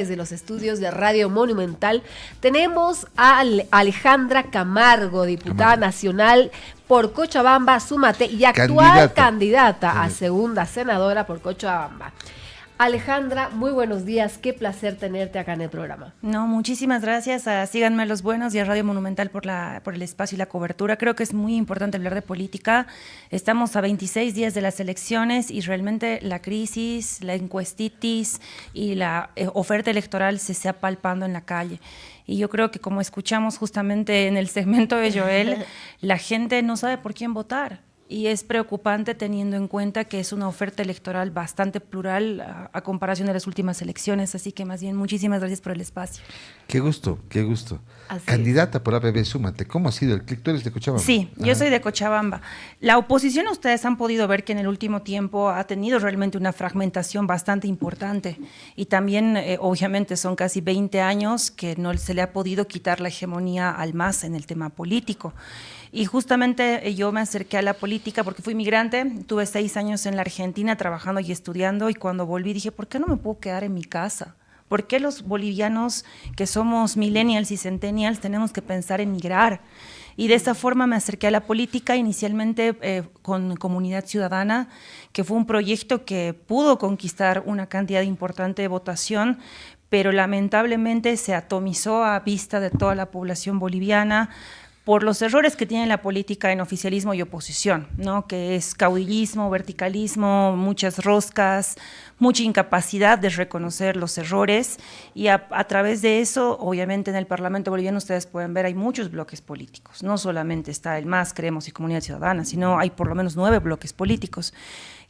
Desde los estudios de Radio Monumental tenemos a Alejandra Camargo, diputada nacional por Cochabamba, Súmate, y actual candidata a segunda senadora por Cochabamba. Alejandra, muy buenos días, qué placer tenerte acá en el programa. No, muchísimas gracias, síganme los buenos y a Radio Monumental por el espacio y la cobertura. Creo que es muy importante hablar de política. Estamos a 26 días de las elecciones y realmente la crisis, la encuestitis y la oferta electoral se está palpando en la calle. Y yo creo que, como escuchamos justamente en el segmento de Joel, la gente no sabe por quién votar. Y es preocupante teniendo en cuenta que es una oferta electoral bastante plural a comparación de las últimas elecciones. Así que más bien, muchísimas gracias por el espacio. Qué gusto, qué gusto. Así candidata es. Por APB Súmate, ¿cómo ha sido el clic? ¿Tú eres de Cochabamba? Sí, yo soy de Cochabamba. La oposición, ustedes han podido ver que en el último tiempo ha tenido realmente una fragmentación bastante importante. Y también, obviamente, son casi 20 años que no se le ha podido quitar la hegemonía al MAS en el tema político. Y justamente yo me acerqué a la política porque fui migrante, tuve 6 años en la Argentina trabajando y estudiando, y cuando volví dije, ¿por qué no me puedo quedar en mi casa? ¿Por qué los bolivianos que somos millennials y centennials tenemos que pensar en migrar? Y de esa forma me acerqué a la política, inicialmente con Comunidad Ciudadana, que fue un proyecto que pudo conquistar una cantidad importante de votación, pero lamentablemente se atomizó a vista de toda la población boliviana, por los errores que tiene la política en oficialismo y oposición, ¿no? Que es caudillismo, verticalismo, muchas roscas, mucha incapacidad de reconocer los errores, y a través de eso, obviamente en el Parlamento boliviano ustedes pueden ver, hay muchos bloques políticos, no solamente está el MAS, Creemos y Comunidad Ciudadana, sino hay por lo menos 9 bloques políticos.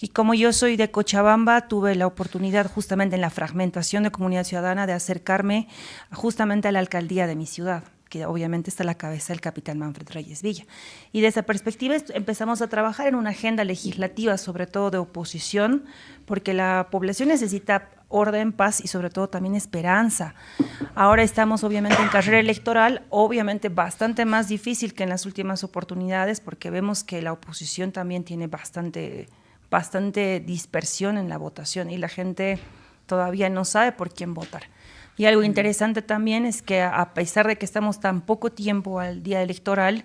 Y como yo soy de Cochabamba, tuve la oportunidad justamente en la fragmentación de Comunidad Ciudadana de acercarme justamente a la alcaldía de mi ciudad, que obviamente está a la cabeza del capitán Manfred Reyes Villa. Y de esa perspectiva empezamos a trabajar en una agenda legislativa, sobre todo de oposición, porque la población necesita orden, paz y sobre todo también esperanza. Ahora estamos obviamente en carrera electoral, obviamente bastante más difícil que en las últimas oportunidades, porque vemos que la oposición también tiene bastante dispersión en la votación y la gente todavía no sabe por quién votar. Y algo interesante también es que a pesar de que estamos tan poco tiempo al día electoral,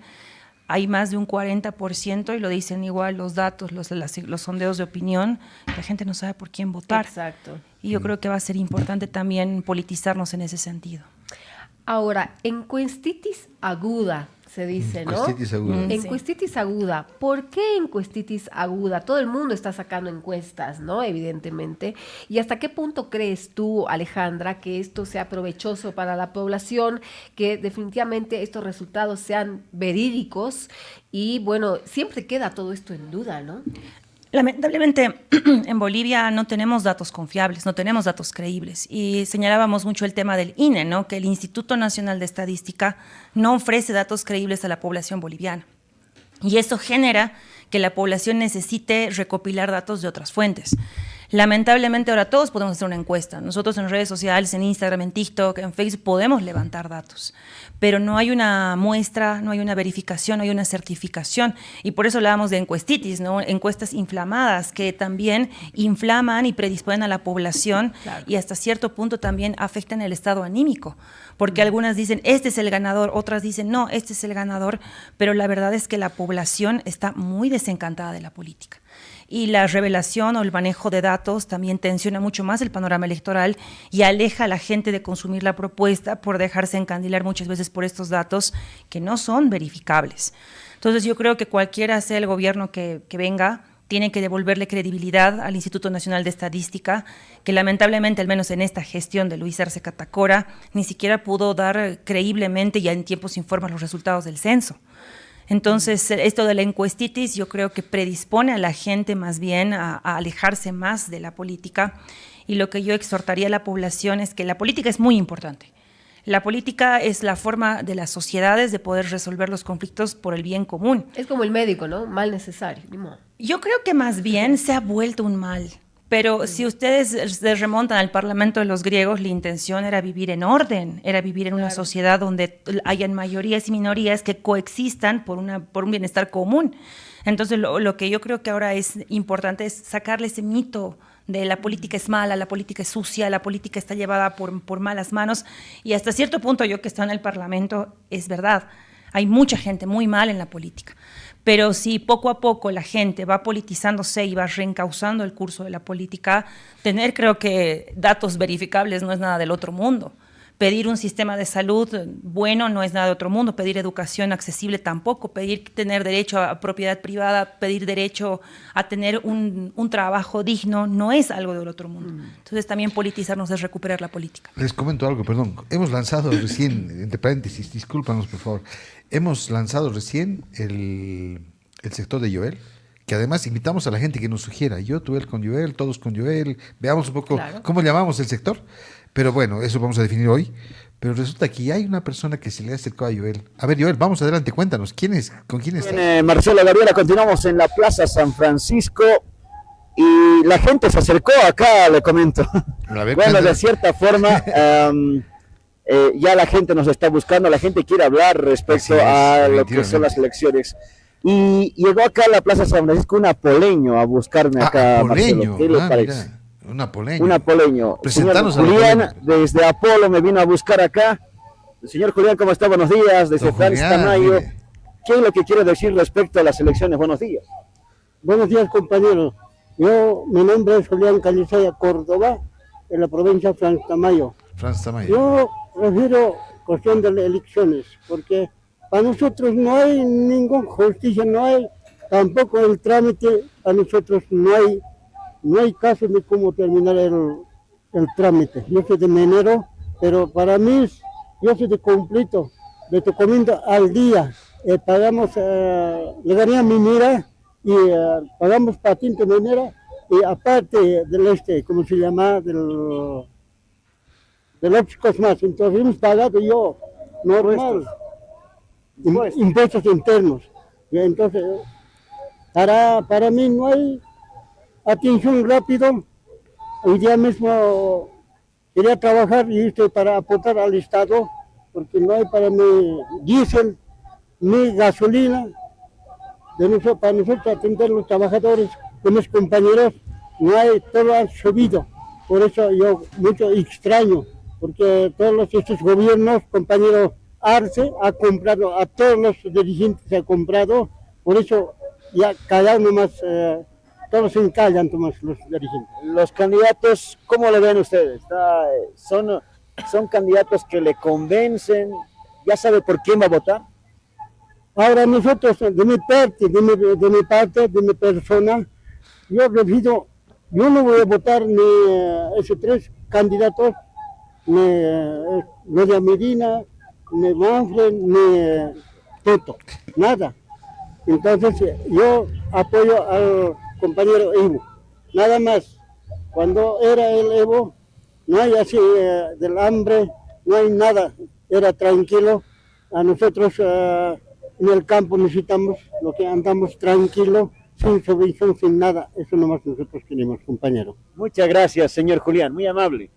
hay más de un 40%, y lo dicen igual los datos, los sondeos de opinión, la gente no sabe por quién votar. Exacto. Y yo creo que va a ser importante también politizarnos en ese sentido. Ahora, encuestitis aguda, se dice, ¿no? Encuestitis aguda. Encuestitis aguda. ¿Por qué encuestitis aguda? Todo el mundo está sacando encuestas, ¿no? Evidentemente. ¿Y hasta qué punto crees tú, Alejandra, que esto sea provechoso para la población, que definitivamente estos resultados sean verídicos? Y bueno, siempre queda todo esto en duda, ¿no? Lamentablemente, en Bolivia no tenemos datos confiables, no tenemos datos creíbles, y señalábamos mucho el tema del INE, ¿no? Que el Instituto Nacional de Estadística no ofrece datos creíbles a la población boliviana, y eso genera que la población necesite recopilar datos de otras fuentes. Lamentablemente ahora todos podemos hacer una encuesta, nosotros en redes sociales, en Instagram, en TikTok, en Facebook podemos levantar datos, pero no hay una muestra, no hay una verificación, no hay una certificación, y por eso hablábamos de encuestitis, ¿no? Encuestas inflamadas que también inflaman y predisponen a la población, claro, y hasta cierto punto también afectan el estado anímico, porque algunas dicen este es el ganador, otras dicen no, este es el ganador, pero la verdad es que la población está muy desencantada de la política. Y la revelación o el manejo de datos también tensiona mucho más el panorama electoral y aleja a la gente de consumir la propuesta por dejarse encandilar muchas veces por estos datos que no son verificables. Entonces yo creo que cualquiera sea el gobierno que venga, tiene que devolverle credibilidad al Instituto Nacional de Estadística, que lamentablemente, al menos en esta gestión de Luis Arce Catacora, ni siquiera pudo dar creíblemente y en tiempos sin forma los resultados del censo. Entonces, esto de la encuestitis yo creo que predispone a la gente más bien a alejarse más de la política, y lo que yo exhortaría a la población es que la política es muy importante. La política es la forma de las sociedades de poder resolver los conflictos por el bien común. Es como el médico, ¿no? Mal necesario. Yo creo que más bien se ha vuelto un mal. Pero si ustedes se remontan al Parlamento de los griegos, la intención era vivir en orden, era vivir en una sociedad donde hayan mayorías y minorías que coexistan por un bienestar común. Entonces, lo que yo creo que ahora es importante es sacarle ese mito de la política es mala, la política es sucia, la política está llevada por malas manos, y hasta cierto punto yo que estoy en el Parlamento, es verdad, hay mucha gente muy mal en la política, pero si poco a poco la gente va politizándose y va reencauzando el curso de la política, tener creo que datos verificables no es nada del otro mundo. Pedir un sistema de salud bueno no es nada de otro mundo, pedir educación accesible tampoco, pedir tener derecho a propiedad privada, pedir derecho a tener un trabajo digno no es algo del otro mundo. Entonces también politizarnos es recuperar la política. Les comento algo, perdón. Hemos lanzado recién, entre paréntesis, discúlpanos por favor, hemos lanzado recién el sector de Joel, que además invitamos a la gente que nos sugiera. Yo, tú, él con Joel, todos con Joel, veamos un poco cómo llamamos el sector. Pero bueno, eso vamos a definir hoy. Pero resulta que hay una persona que se le acercó a Joel. A ver, Joel, vamos adelante, cuéntanos, ¿con quién estás? Marcelo, Gabriela, continuamos en la Plaza San Francisco y la gente se acercó acá, le comento. Bueno, de cierta forma, ya la gente nos está buscando, la gente quiere hablar respecto a lo que son las elecciones. Y llegó acá a la Plaza San Francisco un apoleño a buscarme acá, Marcelo. ¿Qué le parece? Mira. Un apoleño. Un apoleño. Presentarnos a Julián, desde Apolo, me vino a buscar acá. El señor Julián, ¿cómo está? Buenos días. Desde Franz Tamayo. ¿Qué es lo que quiere decir respecto a las elecciones? Buenos días. Buenos días, compañeros. Mi nombre es Julián Calizaya Córdoba, en la provincia de Franz Tamayo. Yo refiero cuestión de las elecciones, porque para nosotros no hay ninguna justicia, no hay tampoco el trámite, para nosotros no hay caso de cómo terminar el trámite. Yo soy de Menero, pero para mí, yo soy de Complito, de Tocomindo al día. Pagamos legalía minera y pagamos patente minera y aparte del ¿cómo se llama? Del ópticos más. Entonces hemos pagado yo, normal, impuestos internos. Y entonces, para mí no hay atención rápido. Hoy día mismo quería trabajar y estoy para aportar al Estado, porque no hay para mí diésel ni gasolina. Para nosotros atender a los trabajadores, de mis compañeros, no hay, todo ha subido. Por eso yo mucho extraño, porque todos estos gobiernos, compañero Arce ha comprado, a todos los dirigentes ha comprado, por eso ya cada uno más... todos se encallan, Tomás, los dirigentes. Los candidatos, ¿cómo le ven ustedes? ¿Son candidatos que le convencen? ¿Ya sabe por quién va a votar? Ahora nosotros, de mi parte, de mi persona, yo no voy a votar ni esos tres candidatos, ni Gloria Medina, ni Manfred, ni Toto, nada. Entonces yo apoyo al compañero Evo, nada más. Cuando era el Evo, no hay así del hambre, no hay nada, era tranquilo. A nosotros en el campo necesitamos lo que andamos tranquilo, sin subvención, sin nada. Eso nomás nosotros tenemos, compañero. Muchas gracias, señor Julián, muy amable.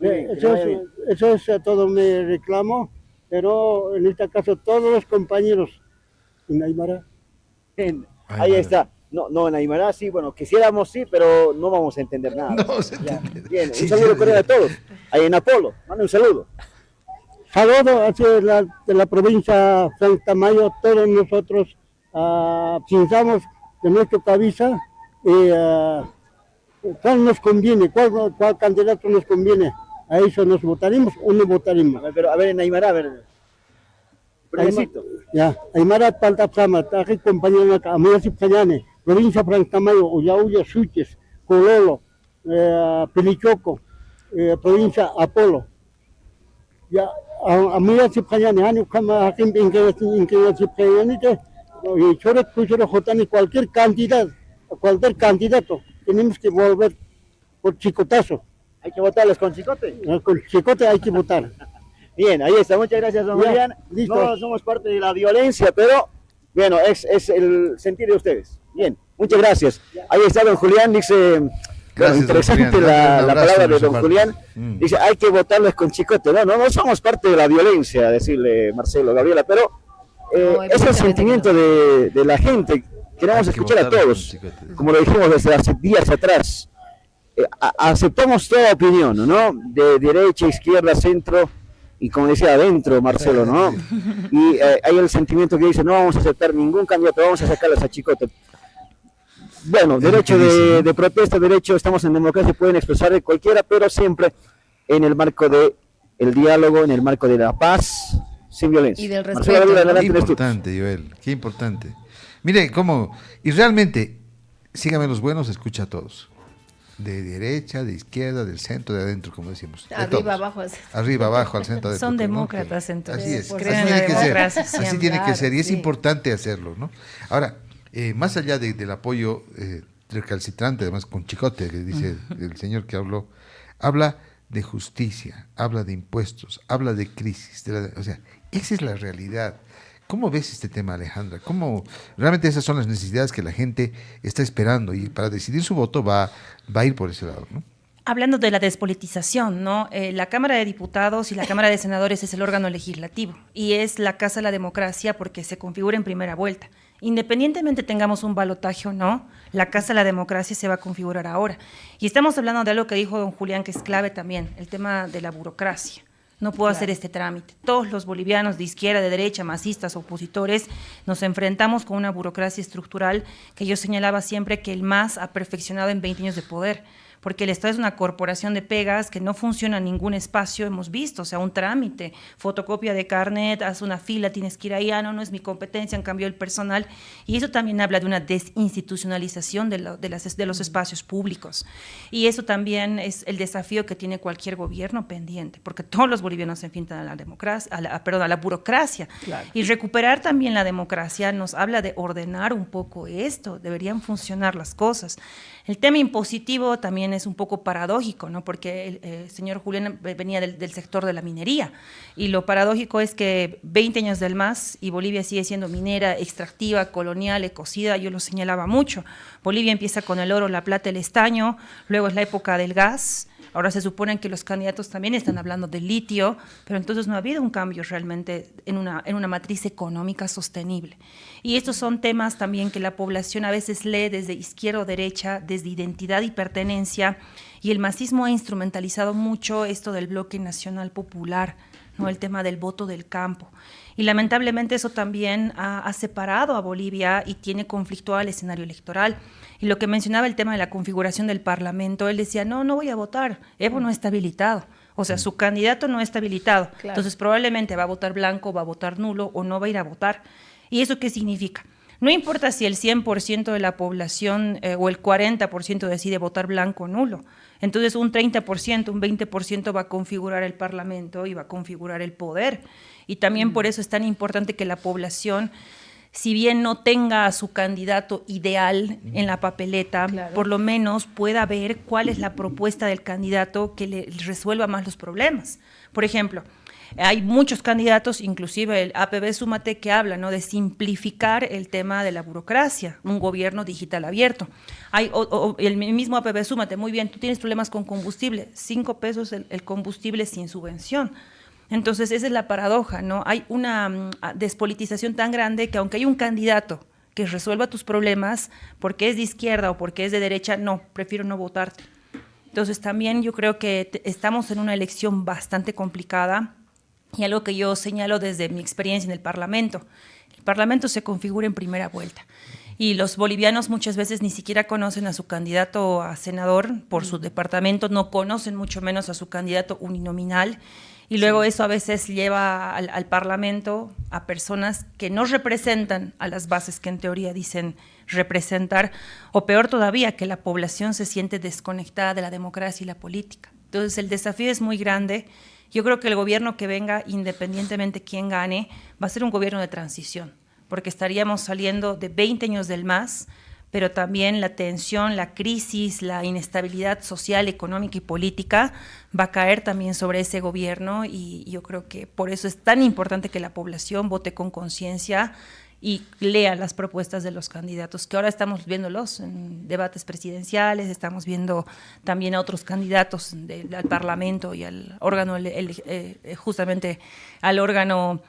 Eso es todo mi reclamo, pero en este caso todos los compañeros en Aymara. Ahí está. No, en Aymara sí, bueno, quisiéramos sí, pero no vamos a entender nada. No se entiende. Bien, un saludo cordial a todos. Ahí en Apolo, mande un saludo. Saludo hacia de la provincia de San Tamayo, todos nosotros pensamos de nuestra cabeza cuál nos conviene, cuál candidato nos conviene. A eso nos votaremos o no votaremos. A ver en Aymara, a ver. Ya, Aymara Palta Sama, Taji compañero acá, Amaya Sipayane, provincia de San Tamayo, Uyauya, Suches, Cololo, Pelichoco, provincia Apolo. Ya, Amaya Sipayane, Hani Kama Hakim Inque Sipayane, y Chore Kuchero Jotani, cualquier candidato, tenemos que volver por chicotazo. ¿Hay que votarles con chicote? Con chicote hay que votar. Bien, ahí está, muchas gracias, don Julián. No somos parte de la violencia, pero bueno, es el sentir de ustedes. Bien, muchas gracias. Ahí está don Julián, dice, gracias, interesante Julián, la palabra de don Julián. Dice, hay que votarles con chicote. No somos parte de la violencia, decirle Marcelo, Gabriela, pero es el sentimiento de la gente. Queremos escuchar a todos, como lo dijimos desde hace días atrás. aceptamos toda opinión, ¿no? De derecha, izquierda, centro, y como decía adentro Marcelo, ¿no? Y hay el sentimiento que dice, no vamos a aceptar ningún candidato, vamos a sacarles a Chicote. Bueno, derecho de protesta, derecho, estamos en democracia, pueden expresar de cualquiera, pero siempre en el marco de el diálogo, en el marco de la paz, sin violencia. Y del respeto. Qué importante, Joel, qué importante. Mire cómo, y realmente, síganme los buenos, escucha a todos. De derecha, de izquierda, del centro, de adentro, como decimos. Arriba, abajo. Arriba, abajo, al centro, adentro. Son demócratas, entonces. Así es, Creen en la democracia siempre. Así tiene que ser, y es sí. importante hacerlo, ¿no? Ahora, más allá del apoyo recalcitrante, además con Chicote, que dice el señor que habló, habla de justicia, habla de impuestos, habla de crisis, o sea, esa es la realidad. ¿Cómo ves este tema, Alejandra? ¿Cómo realmente esas son las necesidades que la gente está esperando y para decidir su voto va a ir por ese lado, ¿no? Hablando de la despolitización, ¿no? La Cámara de Diputados y la Cámara de Senadores es el órgano legislativo y es la casa de la democracia porque se configura en primera vuelta. Independientemente tengamos un balotaje o no, la Casa de la Democracia se va a configurar ahora. Y estamos hablando de algo que dijo don Julián, que es clave también, el tema de la burocracia. No puedo hacer este trámite. Todos los bolivianos de izquierda, de derecha, masistas, opositores, nos enfrentamos con una burocracia estructural que yo señalaba siempre que el MAS ha perfeccionado en 20 años de poder. Porque el Estado es una corporación de pegas que no funciona en ningún espacio, hemos visto, o sea, un trámite, fotocopia de carnet, haz una fila, tienes que ir ahí, no es mi competencia, han cambiado el personal, y eso también habla de una desinstitucionalización de los espacios públicos, y eso también es el desafío que tiene cualquier gobierno pendiente, porque todos los bolivianos se enfrentan a la democracia, a la burocracia, claro. Y recuperar también la democracia nos habla de ordenar un poco esto, deberían funcionar las cosas. El tema impositivo también es un poco paradójico, ¿no? Porque el señor Julián venía del sector de la minería y lo paradójico es que 20 años del MAS y Bolivia sigue siendo minera, extractiva, colonial, ecocida, yo lo señalaba mucho. Bolivia empieza con el oro, la plata, el estaño, luego es la época del gas. Ahora se supone que los candidatos también están hablando del litio, pero entonces no ha habido un cambio realmente en una matriz económica sostenible. Y estos son temas también que la población a veces lee desde izquierda o derecha, desde identidad y pertenencia, y el masismo ha instrumentalizado mucho esto del bloque nacional popular, ¿no? El tema del voto del campo. Y lamentablemente eso también ha separado a Bolivia y tiene conflictuado el escenario electoral. Y lo que mencionaba el tema de la configuración del Parlamento, él decía, no voy a votar, Evo no está habilitado. O sea, su candidato no está habilitado. Claro. Entonces probablemente va a votar blanco, va a votar nulo o no va a ir a votar. ¿Y eso qué significa? No importa si el 100% de la población o el 40% decide votar blanco o nulo. Entonces un 30%, un 20% va a configurar el Parlamento y va a configurar el poder. Y también por eso es tan importante que la población, si bien no tenga a su candidato ideal en la papeleta, claro, por lo menos pueda ver cuál es la propuesta del candidato que le resuelva más los problemas. Por ejemplo, hay muchos candidatos, inclusive el APB Súmate, que habla, ¿no?, de simplificar el tema de la burocracia, un gobierno digital abierto. Hay el mismo APB Súmate, muy bien, tú tienes problemas con combustible, 5 pesos el combustible sin subvención. Entonces, esa es la paradoja, ¿no? Hay una despolitización tan grande que aunque hay un candidato que resuelva tus problemas, porque es de izquierda o porque es de derecha, no, prefiero no votarte. Entonces, también yo creo que estamos en una elección bastante complicada y algo que yo señalo desde mi experiencia en el Parlamento. El Parlamento se configura en primera vuelta y los bolivianos muchas veces ni siquiera conocen a su candidato a senador por su departamento, no conocen mucho menos a su candidato uninominal. Y luego eso a veces lleva al Parlamento a personas que no representan a las bases que en teoría dicen representar, o peor todavía, que la población se siente desconectada de la democracia y la política. Entonces el desafío es muy grande. Yo creo que el gobierno que venga, independientemente quién gane, va a ser un gobierno de transición, porque estaríamos saliendo de 20 años del MAS, pero también la tensión, la crisis, la inestabilidad social, económica y política va a caer también sobre ese gobierno y yo creo que por eso es tan importante que la población vote con conciencia y lea las propuestas de los candidatos, que ahora estamos viéndolos en debates presidenciales, estamos viendo también a otros candidatos al Parlamento y al órgano, justamente al órgano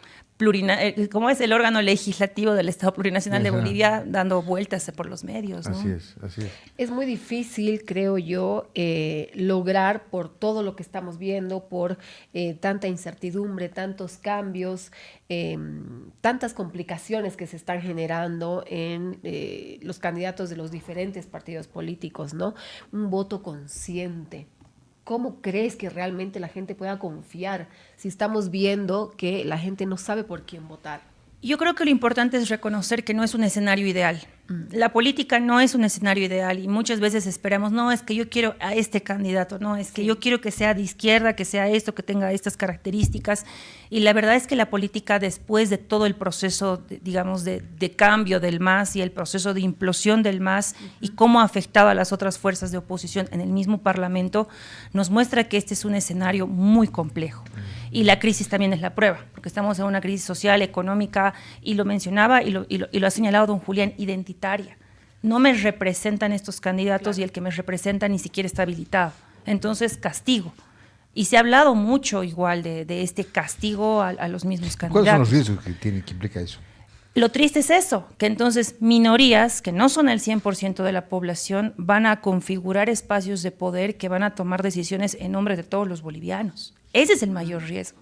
¿cómo es el órgano legislativo del Estado Plurinacional de Bolivia dando vueltas por los medios, ¿no? Así es, así es. Es muy difícil, creo yo, lograr por todo lo que estamos viendo, por tanta incertidumbre, tantos cambios, tantas complicaciones que se están generando en los candidatos de los diferentes partidos políticos, ¿no? Un voto consciente. ¿Cómo crees que realmente la gente pueda confiar si estamos viendo que la gente no sabe por quién votar? Yo creo que lo importante es reconocer que no es un escenario ideal. La política no es un escenario ideal y muchas veces esperamos, no, es que yo quiero a este candidato, no, es que yo quiero que sea de izquierda, que sea esto, que tenga estas características. Y la verdad es que la política, después de todo el proceso, digamos, de cambio del MAS y el proceso de implosión del MAS y cómo ha afectado a las otras fuerzas de oposición en el mismo Parlamento, nos muestra que este es un escenario muy complejo. Y la crisis también es la prueba, porque estamos en una crisis social, económica, y lo mencionaba y lo ha señalado don Julián, identitaria. No me representan estos candidatos, claro, y el que me representa ni siquiera está habilitado. Entonces, castigo. Y se ha hablado mucho igual de este castigo a los mismos candidatos. ¿Cuáles son los riesgos que implica eso? Lo triste es eso, que entonces minorías, que no son el 100% de la población, van a configurar espacios de poder que van a tomar decisiones en nombre de todos los bolivianos. Ese es el mayor riesgo.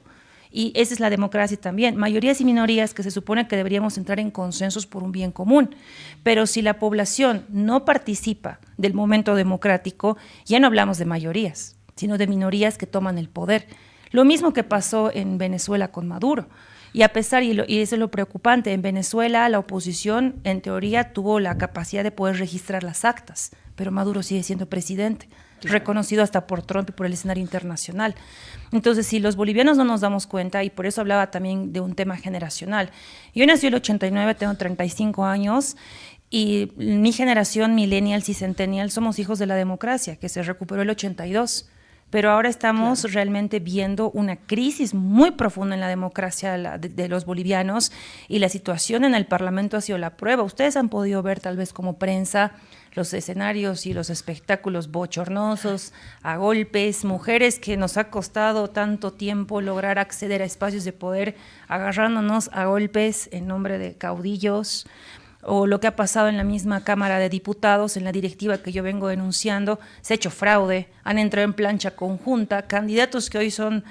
Y esa es la democracia también. Mayorías y minorías que se supone que deberíamos entrar en consensos por un bien común. Pero si la población no participa del momento democrático, ya no hablamos de mayorías, sino de minorías que toman el poder. Lo mismo que pasó en Venezuela con Maduro. Y a pesar, y eso es lo preocupante, en Venezuela la oposición en teoría tuvo la capacidad de poder registrar las actas, pero Maduro sigue siendo presidente, reconocido hasta por Trump y por el escenario internacional. Entonces, si los bolivianos no nos damos cuenta, y por eso hablaba también de un tema generacional. Yo nací en el 89, tengo 35 años, y mi generación, millennials y centennials, somos hijos de la democracia, que se recuperó el 82. Pero ahora estamos realmente viendo una crisis muy profunda en la democracia de los bolivianos, y la situación en el Parlamento ha sido la prueba. Ustedes han podido ver tal vez como prensa los escenarios y los espectáculos bochornosos, a golpes, mujeres que nos ha costado tanto tiempo lograr acceder a espacios de poder, agarrándonos a golpes en nombre de caudillos, o lo que ha pasado en la misma Cámara de Diputados, en la directiva que yo vengo denunciando, se ha hecho fraude, han entrado en plancha conjunta, candidatos que hoy son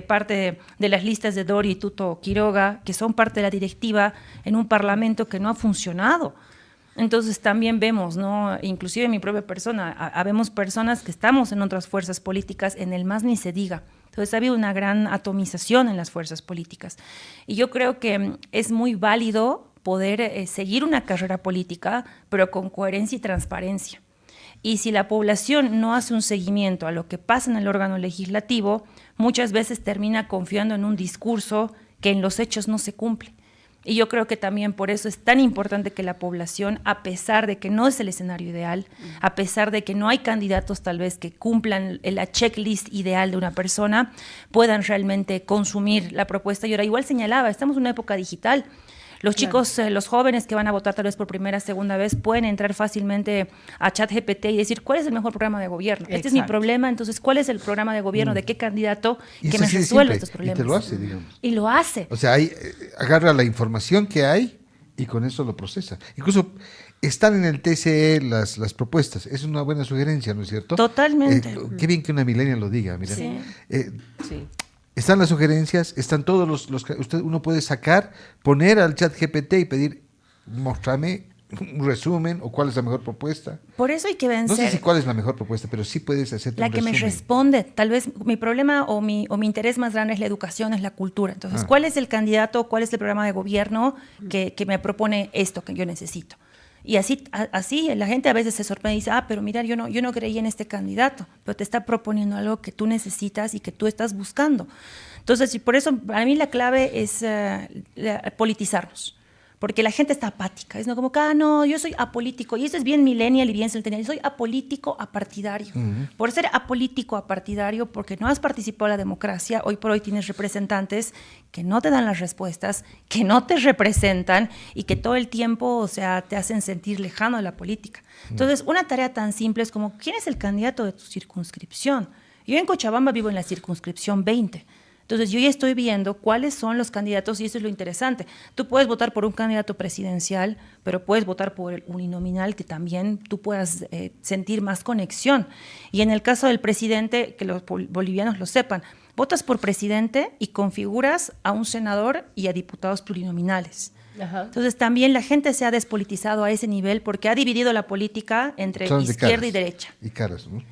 parte de las listas de Dori y Tuto Quiroga, que son parte de la directiva en un parlamento que no ha funcionado. Entonces también vemos, ¿no? Inclusive mi propia persona, habemos personas que estamos en otras fuerzas políticas, en el MAS ni se diga. Entonces ha habido una gran atomización en las fuerzas políticas. Y yo creo que es muy válido poder seguir una carrera política, pero con coherencia y transparencia. Y si la población no hace un seguimiento a lo que pasa en el órgano legislativo, muchas veces termina confiando en un discurso que en los hechos no se cumple. Y yo creo que también por eso es tan importante que la población, a pesar de que no es el escenario ideal, a pesar de que no hay candidatos tal vez que cumplan la checklist ideal de una persona, puedan realmente consumir la propuesta. Y ahora igual señalaba, estamos en una época digital. Los chicos, los jóvenes que van a votar tal vez por primera, segunda vez, pueden entrar fácilmente a ChatGPT y decir, ¿cuál es el mejor programa de gobierno? Exacto. Este es mi problema, entonces, ¿cuál es el programa de gobierno? ¿De qué candidato que me resuelva estos problemas? Y te lo hace, digamos. Y lo hace. O sea, agarra la información que hay y con eso lo procesa. Incluso están en el TCE las propuestas. Es una buena sugerencia, ¿no es cierto? Totalmente. Qué bien que una millennial lo diga, mira. Sí. Sí. Están las sugerencias, están todos uno puede sacar, poner al chat GPT y pedir, mostrame un resumen o cuál es la mejor propuesta. Por eso hay que vencer. No sé si cuál es la mejor propuesta, pero sí puedes hacer un resumen. La que me responde. Tal vez mi problema o mi interés más grande es la educación, es la cultura. Entonces, ¿cuál es el candidato, cuál es el programa de gobierno que me propone esto que yo necesito? Y así la gente a veces se sorprende y dice, pero mira, yo no creí en este candidato, pero te está proponiendo algo que tú necesitas y que tú estás buscando. Entonces, y por eso para mí la clave es politizarnos. Porque la gente está apática, es como que, no, yo soy apolítico, y eso es bien millennial y bien centennial, yo soy apolítico apartidario. Por ser apolítico apartidario, porque no has participado en la democracia, hoy por hoy tienes representantes que no te dan las respuestas, que no te representan y que todo el tiempo, o sea, te hacen sentir lejano de la política. Entonces, una tarea tan simple es como, ¿quién es el candidato de tu circunscripción? Yo en Cochabamba vivo en la circunscripción 20. Entonces yo ya estoy viendo cuáles son los candidatos y eso es lo interesante. Tú puedes votar por un candidato presidencial, pero puedes votar por el uninominal que también tú puedas sentir más conexión. Y en el caso del presidente, que los bolivianos lo sepan, votas por presidente y configuras a un senador y a diputados plurinominales. Ajá. Entonces también la gente se ha despolitizado a ese nivel porque ha dividido la política entre izquierda y derecha. Y caras, ¿no?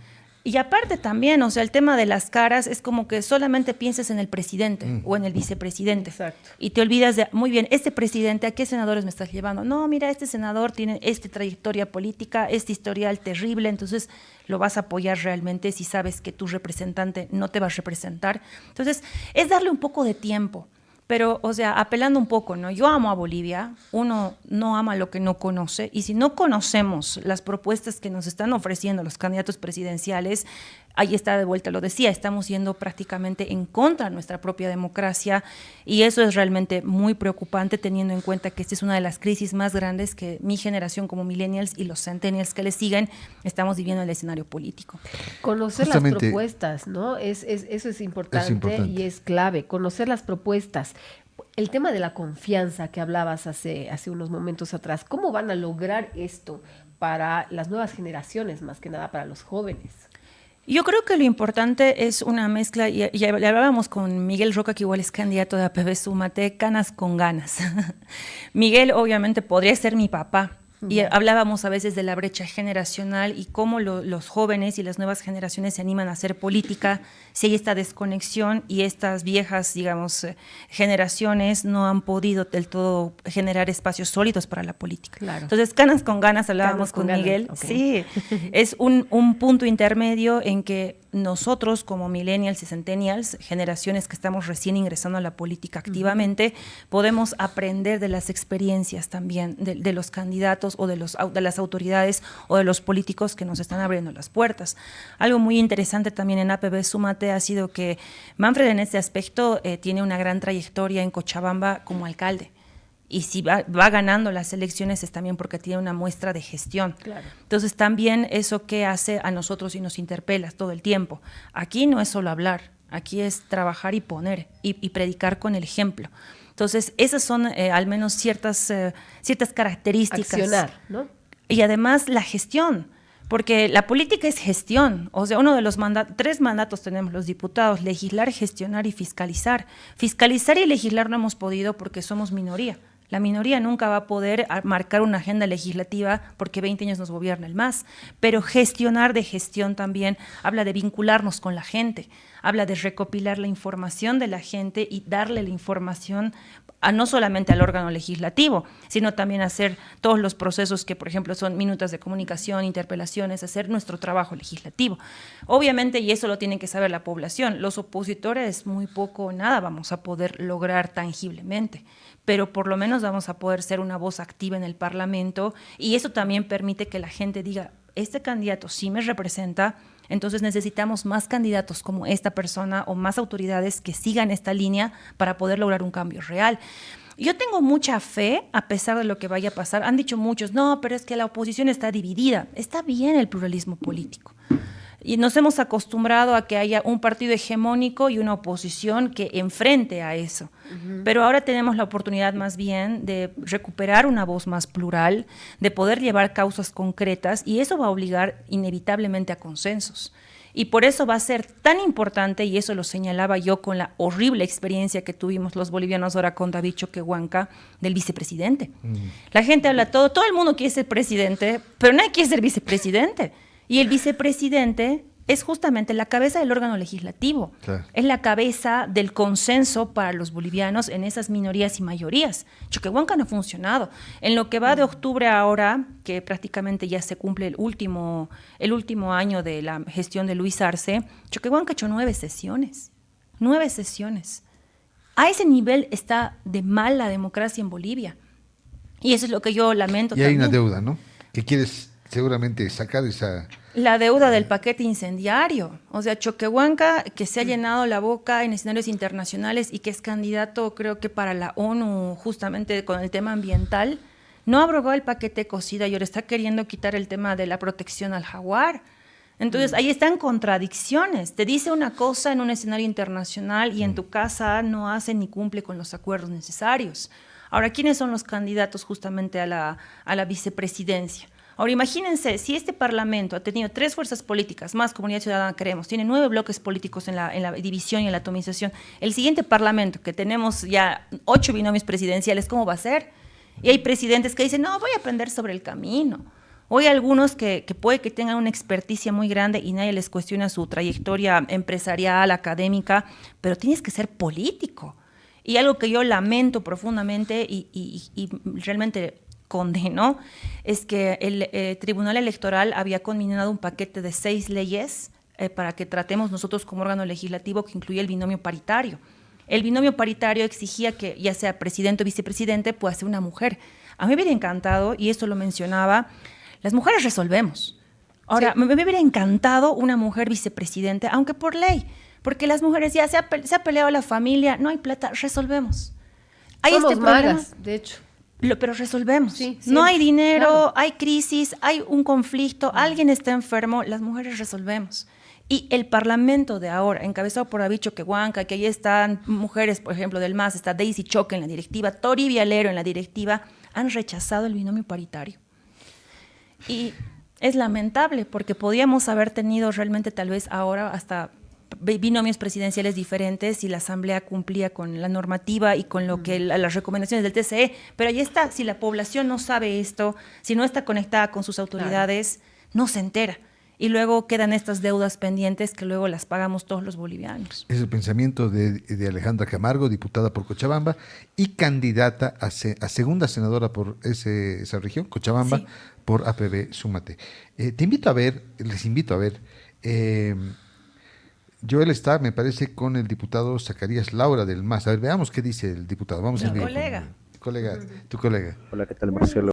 Y aparte también, o sea, el tema de las caras es como que solamente pienses en el presidente o en el vicepresidente. Exacto. Y te olvidas de, muy bien, este presidente, ¿a qué senadores me estás llevando? No, mira, este senador tiene esta trayectoria política, este historial terrible, entonces lo vas a apoyar realmente si sabes que tu representante no te va a representar. Entonces, es darle un poco de tiempo. Pero, o sea, apelando un poco, ¿no? Yo amo a Bolivia, uno no ama lo que no conoce, y si no conocemos las propuestas que nos están ofreciendo los candidatos presidenciales, ahí está de vuelta, lo decía, estamos yendo prácticamente en contra de nuestra propia democracia, y eso es realmente muy preocupante teniendo en cuenta que esta es una de las crisis más grandes que mi generación como millennials y los centennials que le siguen estamos viviendo en el escenario político. Conocer las propuestas, ¿no? Eso es importante y es clave, conocer las propuestas. El tema de la confianza que hablabas hace unos momentos atrás, ¿cómo van a lograr esto para las nuevas generaciones, más que nada para los jóvenes? Yo creo que lo importante es una mezcla, y hablábamos con Miguel Roca, que igual es candidato de APB Súmate, canas con ganas. Miguel obviamente podría ser mi papá, y hablábamos a veces de la brecha generacional y cómo los jóvenes y las nuevas generaciones se animan a hacer política si hay esta desconexión y estas viejas, digamos, generaciones no han podido del todo generar espacios sólidos para la política. Claro. Entonces, canas con ganas, hablábamos con Miguel. Okay. Sí, es un punto intermedio en que nosotros como millennials y centennials, generaciones que estamos recién ingresando a la política activamente, podemos aprender de las experiencias también de los candidatos o de las autoridades o de los políticos que nos están abriendo las puertas. Algo muy interesante también en APB Súmate ha sido que Manfred en este aspecto tiene una gran trayectoria en Cochabamba como alcalde. Y si va ganando las elecciones es también porque tiene una muestra de gestión. Claro. Entonces también eso que hace a nosotros y nos interpela todo el tiempo. Aquí no es solo hablar, aquí es trabajar y poner y predicar con el ejemplo. Entonces esas son al menos ciertas características. Accionar, ¿no? Y además la gestión. Porque la política es gestión, o sea, uno de los tres mandatos tenemos los diputados, legislar, gestionar y fiscalizar. Fiscalizar y legislar no hemos podido porque somos minoría. La minoría nunca va a poder marcar una agenda legislativa porque 20 años nos gobierna el MAS, pero gestionar de gestión también habla de vincularnos con la gente, habla de recopilar la información de la gente y darle la información no solamente al órgano legislativo, sino también hacer todos los procesos que, por ejemplo, son minutas de comunicación, interpelaciones, hacer nuestro trabajo legislativo. Obviamente, y eso lo tienen que saber la población, los opositores muy poco o nada vamos a poder lograr tangiblemente, pero por lo menos vamos a poder ser una voz activa en el Parlamento y eso también permite que la gente diga, este candidato sí me representa, entonces necesitamos más candidatos como esta persona o más autoridades que sigan esta línea para poder lograr un cambio real. Yo tengo mucha fe, a pesar de lo que vaya a pasar. Han dicho muchos, no, pero es que la oposición está dividida. Está bien el pluralismo político. Y nos hemos acostumbrado a que haya un partido hegemónico y una oposición que enfrente a eso. Pero ahora tenemos la oportunidad más bien de recuperar una voz más plural, de poder llevar causas concretas y eso va a obligar inevitablemente a consensos. Y por eso va a ser tan importante, y eso lo señalaba yo con la horrible experiencia que tuvimos los bolivianos ahora con David Choquehuanca, del vicepresidente. La gente habla todo el mundo quiere ser presidente, pero nadie quiere ser vicepresidente. Y el vicepresidente es justamente la cabeza del órgano legislativo, claro. Es la cabeza del consenso para los bolivianos en esas minorías y mayorías. Choquehuanca no ha funcionado. En lo que va de octubre ahora, que prácticamente ya se cumple el último año de la gestión de Luis Arce, Choquehuanca ha hecho 9 sesiones. 9 sesiones. A ese nivel está de mal la democracia en Bolivia. Y eso es lo que yo lamento. Y hay una deuda, ¿no? Que quieres seguramente sacar esa... La deuda del paquete incendiario. O sea, Choquehuanca, que se ha llenado la boca en escenarios internacionales y que es candidato, creo que para la ONU, justamente con el tema ambiental, no abrogó el paquete Ecocida y ahora está queriendo quitar el tema de la protección al jaguar. Entonces, ahí están contradicciones. Te dice una cosa en un escenario internacional y en tu casa no hace ni cumple con los acuerdos necesarios. Ahora, ¿quiénes son los candidatos justamente a la vicepresidencia? Ahora, imagínense, si este Parlamento ha tenido 3 fuerzas políticas, más Comunidad Ciudadana Queremos, tiene 9 bloques políticos en la división y en la atomización, el siguiente Parlamento, que tenemos ya 8 binomios presidenciales, ¿cómo va a ser? Y hay presidentes que dicen, no, voy a aprender sobre el camino. Hoy hay algunos que puede que tengan una experticia muy grande y nadie les cuestiona su trayectoria empresarial, académica, pero tienes que ser político. Y algo que yo lamento profundamente y realmente condeno es que el Tribunal Electoral había conminado un paquete de 6 leyes para que tratemos nosotros como órgano legislativo que incluye el binomio paritario. El binomio paritario exigía que ya sea presidente o vicepresidente pueda ser una mujer. A mí me hubiera encantado, y esto lo mencionaba, las mujeres resolvemos. Ahora, sí, me hubiera encantado una mujer vicepresidente, aunque por ley, porque las mujeres ya se ha peleado la familia, no hay plata, resolvemos. Hay Somos este problema, magas, de hecho. Pero resolvemos. Sí, siempre, no hay dinero, claro. Hay crisis, hay un conflicto, alguien está enfermo, las mujeres resolvemos. Y el Parlamento de ahora, encabezado por Abicho Quehuanca, que ahí están mujeres, por ejemplo, del MAS, está Daisy Choque en la directiva, Tori Vialero en la directiva, han rechazado el binomio paritario. Y es lamentable porque podíamos haber tenido realmente tal vez ahora hasta binomios presidenciales diferentes si la Asamblea cumplía con la normativa y con lo que las recomendaciones del TCE, pero ahí está, si la población no sabe esto, si no está conectada con sus autoridades, no se entera. Y luego quedan estas deudas pendientes que luego las pagamos todos los bolivianos. Es el pensamiento de Alejandra Camargo, diputada por Cochabamba y candidata a segunda senadora por esa región, Cochabamba, sí, por APB Súmate. Les invito a ver, Joel está, me parece, con el diputado Zacarías Laura del MAS. A ver, veamos qué dice el diputado. Vamos a ver. Colega. Tu colega. Hola, ¿qué tal, Marcelo?